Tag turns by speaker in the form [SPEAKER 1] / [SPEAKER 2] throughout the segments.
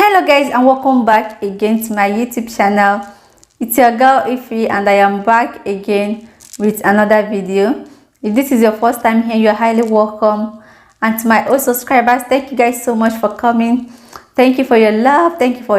[SPEAKER 1] Hello guys, and welcome back again to my YouTube channel. It's your girl Ify, and I am back again with another video. If this is your first time here, you're highly welcome. And to my old subscribers, thank you guys so much for coming. Thank you for your love. Thank you for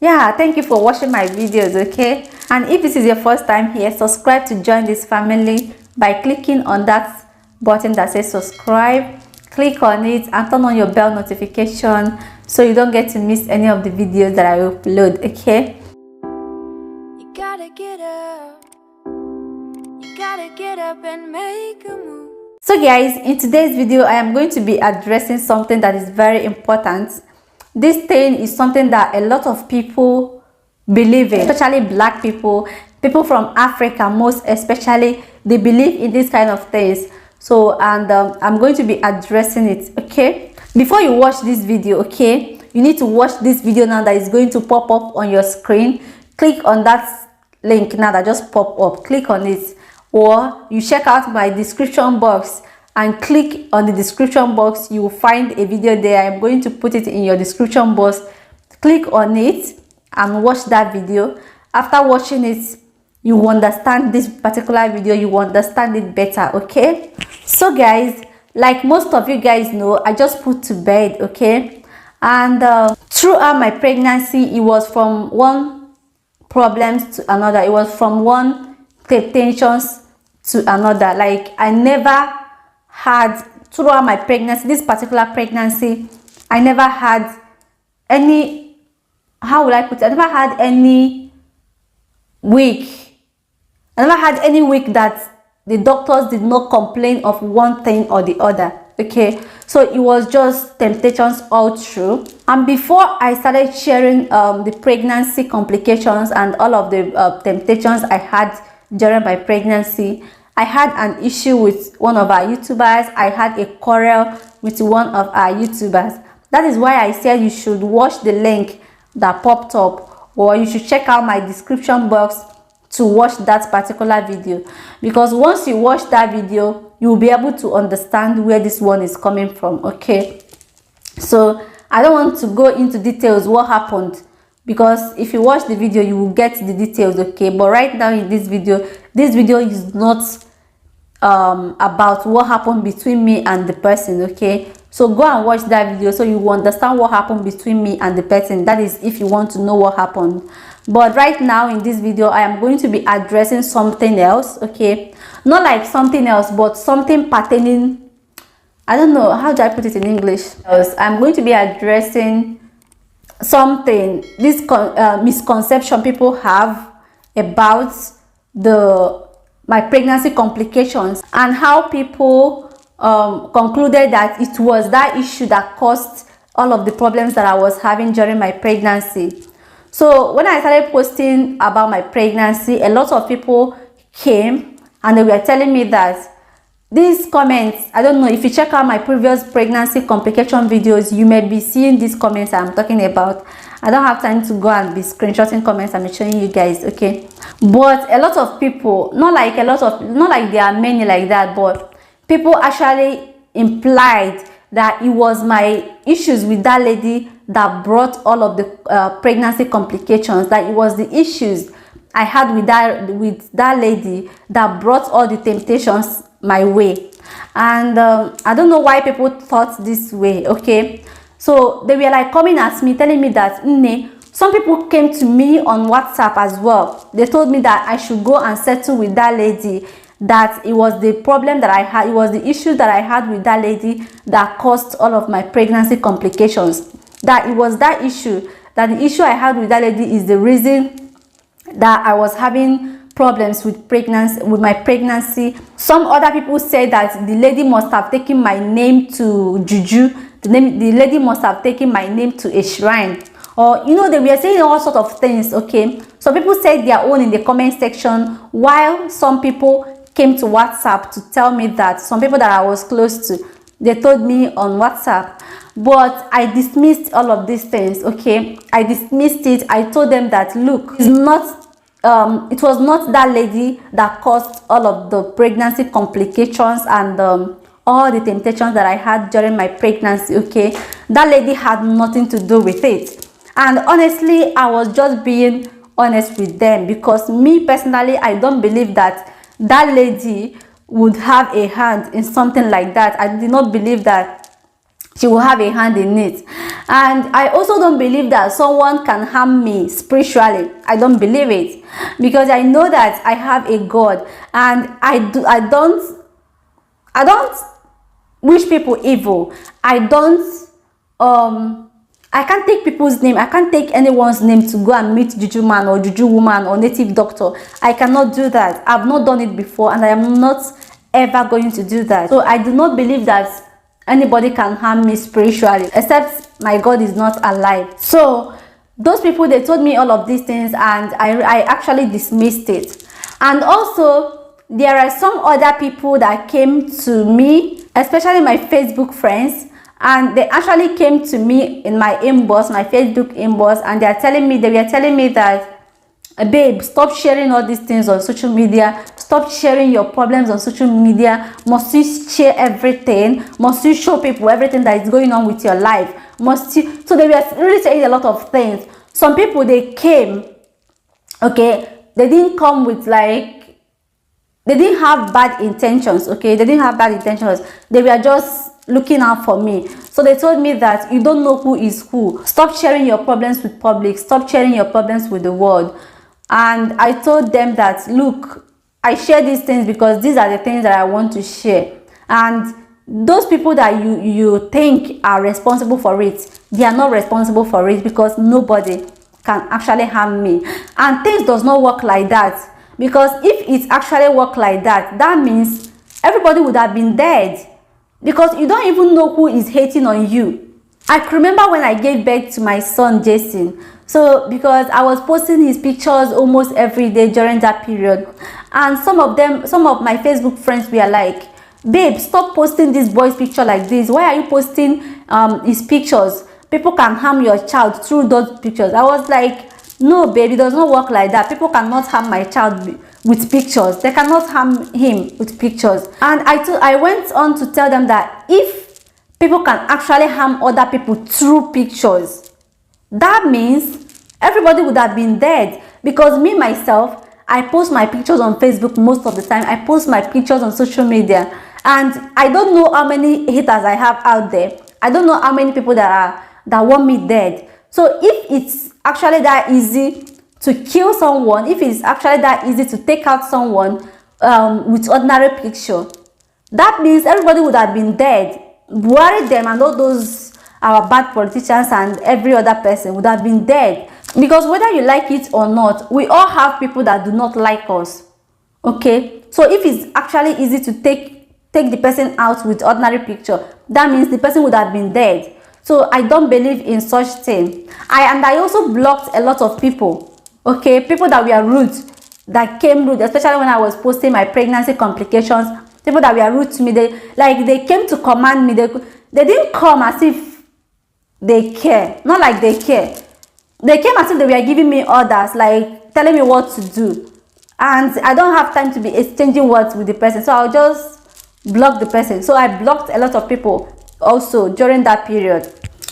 [SPEAKER 1] thank you for watching my videos. Okay, and if this is your first time here, subscribe to join this family by clicking on that button that says subscribe. Click on it and turn on your bell notification so you don't get to miss any of the videos that I upload. Okay, you gotta get up and make a move. So guys, in today's video I am going to be addressing something that is very important. This thing is something that a lot of people believe in, especially black people from Africa, most especially. They believe in this kind of things. So, and I'm going to be addressing it. Okay, before you watch this video, okay, you need to watch this video now that is going to pop up on your screen. Click on that link now that just pop up. Click on it, or you check out my description box and click on the description box. You will find a video there. I'm going to put it in your description box. Click on it and watch that video. After watching it, you will understand this particular video. You will understand it better. Okay, so guys, like most of you guys know, I just put to bed. Okay, and throughout my pregnancy, it was from one problems to another. It was from one temptations to another. Like, I never had, throughout my pregnancy, this particular pregnancy, I never had any, how will I put it, I never had any week. I never had any week that the doctors did not complain of one thing or the other. Okay, so it was just temptations all through. And before I started sharing the pregnancy complications and all of the temptations I had during my pregnancy, I had an issue with one of our YouTubers. I had a quarrel with one of our YouTubers. That is why I said you should watch the link that popped up, or you should check out my description box to watch that particular video, because once you watch that video, you will be able to understand where this one is coming from. Okay, so I don't want to go into details what happened, because if you watch the video you will get the details. Okay, but right now in this video is not about what happened between me and the person. Okay, so go and watch that video so you will understand what happened between me and the person. That is if you want to know what happened. But right now in this video I am going to be addressing something else. Okay, not like something else, but something pertaining, I don't know how do I put it in English. I'm going to be addressing something, this misconception people have about my pregnancy complications, and how people concluded that it was that issue that caused all of the problems that I was having during my pregnancy. So when I started posting about my pregnancy, a lot of people came and they were telling me that these comments, I don't know, if you check out my previous pregnancy complication videos, you may be seeing these comments I'm talking about. I don't have time to go and be screenshotting comments I'm showing you guys. Okay, but a lot of people, not like there are many like that, but people actually implied that it was my issues with that lady that brought all of the pregnancy complications, that it was the issues I had with that lady that brought all the temptations my way. And I don't know why people thought this way. Okay, so they were like coming at me, telling me that some people came to me on WhatsApp as well. They told me that I should go and settle with that lady, that it was the problem that I had, it was the issue that I had with that lady that caused all of my pregnancy complications, that it was that issue, that the issue I had with that lady is the reason that I was having problems with my pregnancy. Some other people say that the lady must have taken my name to juju, the lady must have taken my name to a shrine, or they were saying all sorts of things. Okay, so people said their own in the comment section, while some people came to WhatsApp to tell me that, some people that I was close to, they told me on WhatsApp. But I dismissed all of these things. Okay, I dismissed it. I told them that, look, it's not it was not that lady that caused all of the pregnancy complications and all the temptations that I had during my pregnancy. Okay, that lady had nothing to do with it. And honestly, I was just being honest with them, because me personally, I don't believe that that lady would have a hand in something like that. I did not believe that she will have a hand in it. And I also don't believe that someone can harm me spiritually. I don't believe it, because I know that I have a God, and I don't wish people evil. I can't take people's name. I can't take anyone's name to go and meet juju man or juju woman or native doctor. I cannot do that. I've not done it before, and I am not ever going to do that. So I do not believe that anybody can harm me spiritually, except my God is not alive. So those people, they told me all of these things, and I actually dismissed it. And also, there are some other people that came to me, especially my Facebook friends, and they actually came to me in my inbox, my Facebook inbox, and they were telling me that, babe, stop sharing all these things on social media. Stop sharing your problems on social media. Must you share everything? Must you show people everything that is going on with your life? Must you? So they were really saying a lot of things. Some people, they came, okay, they didn't come with like, they didn't have bad intentions, okay, they didn't have bad intentions. They were just looking out for me. So they told me that you don't know who is who. Stop sharing your problems with public. Stop sharing your problems with the world. And I told them that, look, I share these things because these are the things that I want to share. And those people that you think are responsible for it, they are not responsible for it, because nobody can actually harm me. And things does not work like that, because if it actually work like that, that means everybody would have been dead, because you don't even know who is hating on you. I can remember when I gave birth to my son Jason. So because I was posting his pictures almost every day during that period, and some of my Facebook friends were like, babe, stop posting this boy's picture like this. Why are you posting his pictures? People can harm your child through those pictures. I was like, no, babe, it does not work like that. People cannot harm my child with pictures. They cannot harm him with pictures. And I went on to tell them that if people can actually harm other people through pictures, that means everybody would have been dead. Because me, myself, I post my pictures on Facebook most of the time. I post my pictures on social media. And I don't know how many haters I have out there. I don't know how many people that want me dead. So if it's actually that easy to kill someone, if it's actually that easy to take out someone with ordinary picture, that means everybody would have been dead. Bury them and all those our bad politicians and every other person would have been dead. Because whether you like it or not, we all have people that do not like us. Okay, so if it's actually easy to take the person out with ordinary picture, that means the person would have been dead. So I don't believe in such thing. I also blocked a lot of people. Okay, people that were rude, that came rude, especially when I was posting my pregnancy complications. People that were rude to me, they came to command me. They didn't come as if they care. Not like they care. They came as if they were giving me orders, like telling me what to do. And I don't have time to be exchanging words with the person, so I'll just block the person. So I blocked a lot of people also during that period.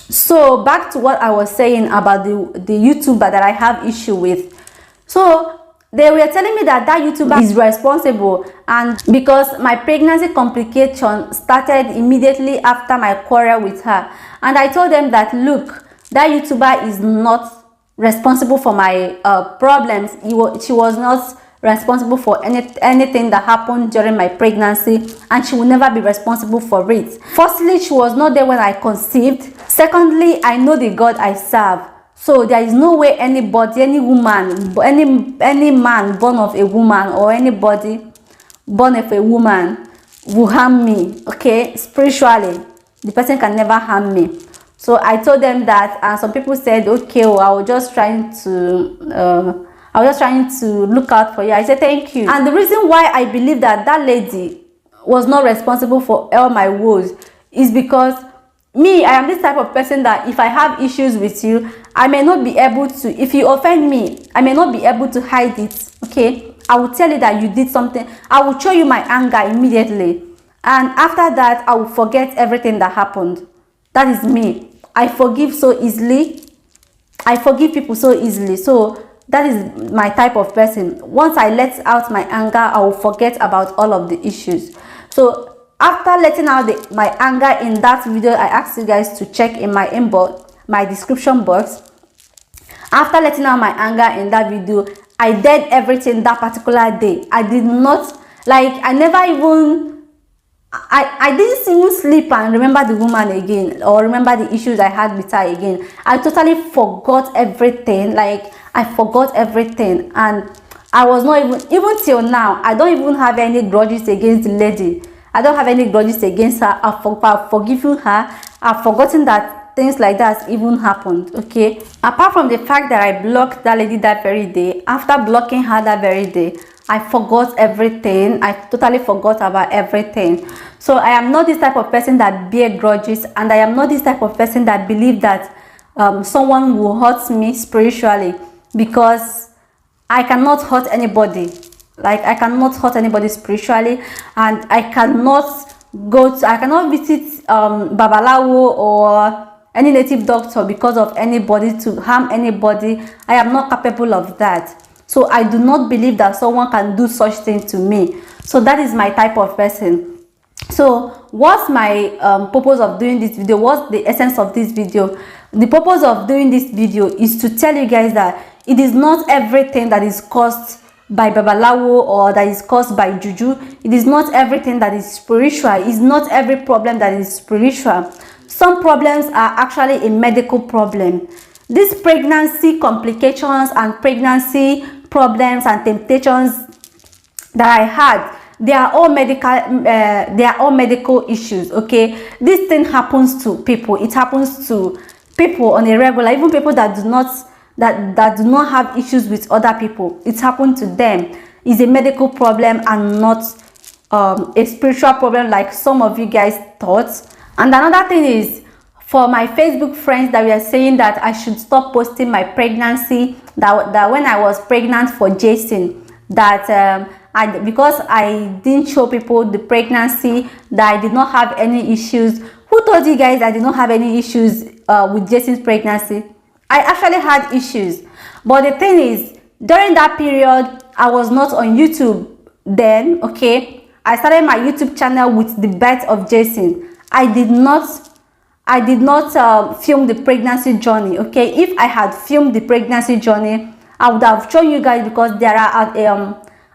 [SPEAKER 1] So back to what I was saying about the YouTuber that I have issue with. So they were telling me that YouTuber is responsible, and because my pregnancy complication started immediately after my quarrel with her. And I told them that, look, that YouTuber is not responsible for my problems. She was not responsible for anything that happened during my pregnancy, and she will never be responsible for it. Firstly, she was not there when I conceived. Secondly, I know the God I serve. So there is no way anybody, any woman, any man born of a woman, or anybody born of a woman will harm me. Okay, spiritually, the person can never harm me. So I told them that, and some people said, okay, well, I was just trying to look out for you. I said, thank you. And the reason why I believe that lady was not responsible for all my woes is because me, I am this type of person that if I have issues with you, I may not be able to, if you offend me, I may not be able to hide it. Okay, I will tell you that you did something. I will show you my anger immediately. and after that I will forget everything that happened. That is me. I forgive so easily. I forgive people so easily. So that is my type of person. Once I let out my anger, I will forget about all of the issues. So after letting out my anger in that video, I asked you guys to check in my inbox, my description box. After letting out my anger in that video, I did everything that particular day. I did not, like, I never even, I didn't even sleep and remember the woman again, or remember the issues I had with her again. I totally forgot everything. Like, I forgot everything, and I was not even till now, I don't even have any grudges against the lady. I don't have any grudges against her. I've forgiven her. I've forgotten that things like that even happened. Okay, apart from the fact that I blocked that lady that very day, after blocking her that very day, I forgot everything. I totally forgot about everything. So I am not this type of person that bear grudges, and I am not this type of person that believe that someone will hurt me spiritually, because I cannot hurt anybody. Like, I cannot hurt anybody spiritually, and I cannot visit Babalawo or any native doctor because of anybody, to harm anybody. I am not capable of that. So I do not believe that someone can do such thing to me. So that is my type of person. So what's my purpose of doing this video? What's the essence of this video? The purpose of doing this video is to tell you guys that it is not everything that is caused by Babalawo or that is caused by juju. It is not everything that is spiritual. It's not every problem that is spiritual. Some problems are actually a medical problem. These pregnancy complications and pregnancy problems and temptations that I had, they are all medical issues. Okay, this thing happens to people. It happens to people on a regular, even people that do not have issues with other people. It happened to them. It's a medical problem and not a spiritual problem like some of you guys thought. And another thing is, for my Facebook friends that were saying that I should stop posting my pregnancy, that when I was pregnant for Jason, that because I didn't show people the pregnancy, that I did not have any issues. Who told you guys I did not have any issues with Jason's pregnancy? I actually had issues. But the thing is, during that period, I was not on YouTube then. Okay, I started my YouTube channel with the birth of Jason. I did not film the pregnancy journey. Okay, if I had filmed the pregnancy journey, I would have shown you guys, because there are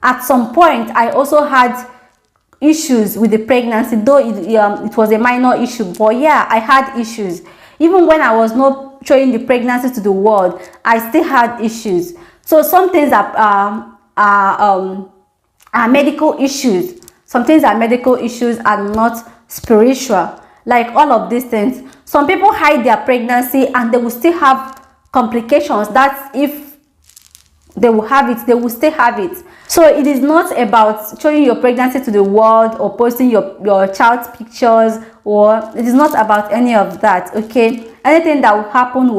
[SPEAKER 1] at some point I also had issues with the pregnancy, though it was a minor issue. But yeah, I had issues. Even when I was not showing the pregnancy to the world, I still had issues. So some things are medical issues. Some things are medical issues and not spiritual. Like all of these things, some people hide their pregnancy and they will still have complications. That's if they will have it, they will still have it. So it is not about showing your pregnancy to the world or posting your child's pictures, or it is not about any of that. Okay, anything that will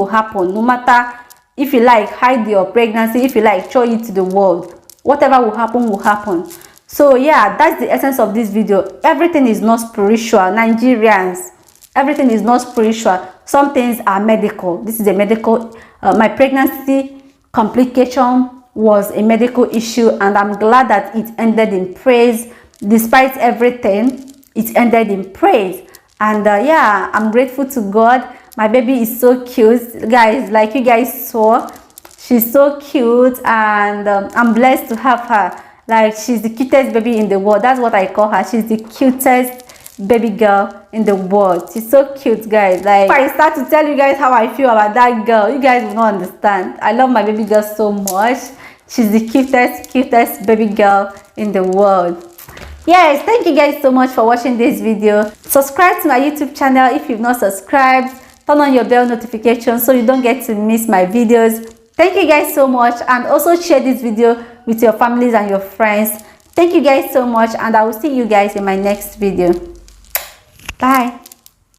[SPEAKER 1] happen, no matter if you like hide your pregnancy, if you like show it to the world, whatever will happen. So yeah, that's the essence of this video. Everything is not spiritual, Nigerians. Everything is not spiritual. Some things are medical. This is a medical. My pregnancy complication was a medical issue, and I'm glad that it ended in praise. Despite everything, it ended in praise. And yeah, I'm grateful to God. My baby is so cute, guys. Like you guys saw, she's so cute, and I'm blessed to have her. Like, she's the cutest baby in the world. That's what I call her. She's the cutest baby girl in the world. She's so cute, guys. Like, if I start to tell you guys how I feel about that girl, you guys will not understand. I love my baby girl so much. She's the cutest baby girl in the world. Yes, thank you guys so much for watching this video. Subscribe to my YouTube channel if you've not subscribed. Turn on your bell notification so you don't get to miss my videos. Thank you guys so much, and also share this video with your families and your friends. Thank you guys so much, and I will see you guys in my next video. Bye.